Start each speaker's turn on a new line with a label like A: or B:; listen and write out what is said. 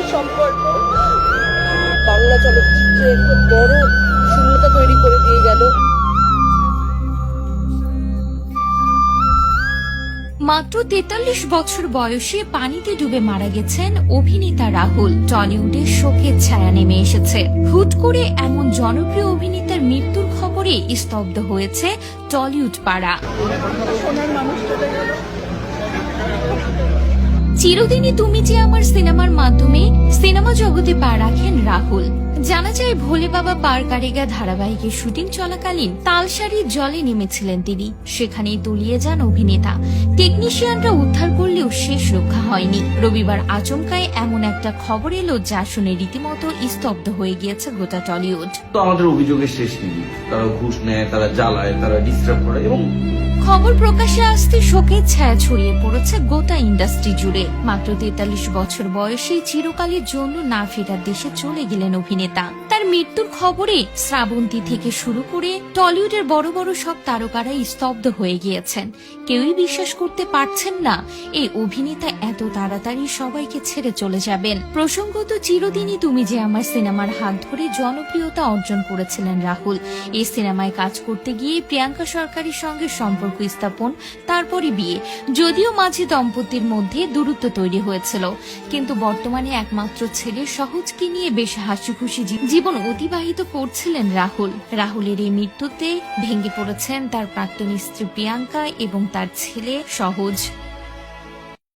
A: রাহুলের সম্পর্ক বাংলা চলচ্চিত্রে একটা বড় শূন্যতা তৈরি করে দিয়ে গেল।
B: মাত্র 43 বছর বয়সে পানিতে ডুবে মারা গেছেন অভিনেতা রাহুল। টলিউডে শোকের ছায়া নেমে এসেছে। হুট করে এমন জনপ্রিয় অভিনেতার মৃত্যুর খবরে স্তব্ধ হয়েছে টলিউড পাড়া। চিরদিনই তুমি যে আমার সিনেমার মাধ্যমে সিনেমা জগতে পা রাখেন রাহুল। জানা যায় ভোলে বাবা পার কারেগা ধারাবাহিকের শুটিং চলাকালীন তালসারির জলে নেমেছিলেন তিনি। সেখানেই তলিয়ে যান অভিনেতা। টেকনিশিয়ানরা উদ্ধার করলেও শেষ রক্ষা হয়নি। রবিবার আচমকায় এমন একটা খবর এলো যা শুনে রীতিমতো স্তব্ধ হয়ে গিয়েছে গোটা টলিউড।
C: তো আমাদের অভিযোগের শেষ নেই, তারা ঘুষ নেয়, তারা জ্বালায়, তারা ডিস্টার্ব করে এবং
B: খবর প্রকাশে আসতে শোকের ছায়া ছড়িয়ে পড়েছে গোটা ইন্ডাস্ট্রি জুড়ে। মাত্র 43 বছর বয়সে চিরকালের জন্য না ফেরার দেশে চলে গেলেন অভিনেতা। তার মৃত্যুর খবরে শ্রাবন্তী থেকে শুরু করে টলিউডের বড় বড় সব তারকারাই স্তব্ধ হয়ে গিয়েছেন। কেউই বিশ্বাস করতে পারছেন না এই অভিনেতা এত তাড়াতাড়ি সবাইকে ছেড়ে চলে যাবেন। প্রসঙ্গত, চিরদিনই তুমি যে আমার সিনেমার হাত ধরে জনপ্রিয়তা অর্জন করেছিলেন রাহুল। এই সিনেমায় কাজ করতে গিয়ে প্রিয়াঙ্কা সরকারের সঙ্গে সম্পর্ক স্থাপন, তারপরে বিয়ে। যদিও মাঝে দম্পতির মধ্যে দূরত্ব তৈরি হয়েছিল, কিন্তু বর্তমানে একমাত্র ছেলে সহজকে নিয়ে বেশ হাসি খুশি জীবন অতিবাহিত করছিলেন রাহুল। রাহুলের এই মৃত্যুতে ভেঙে পড়েছেন তার প্রাক্তন স্ত্রী প্রিয়াঙ্কা এবং তার ছেলে সহজ।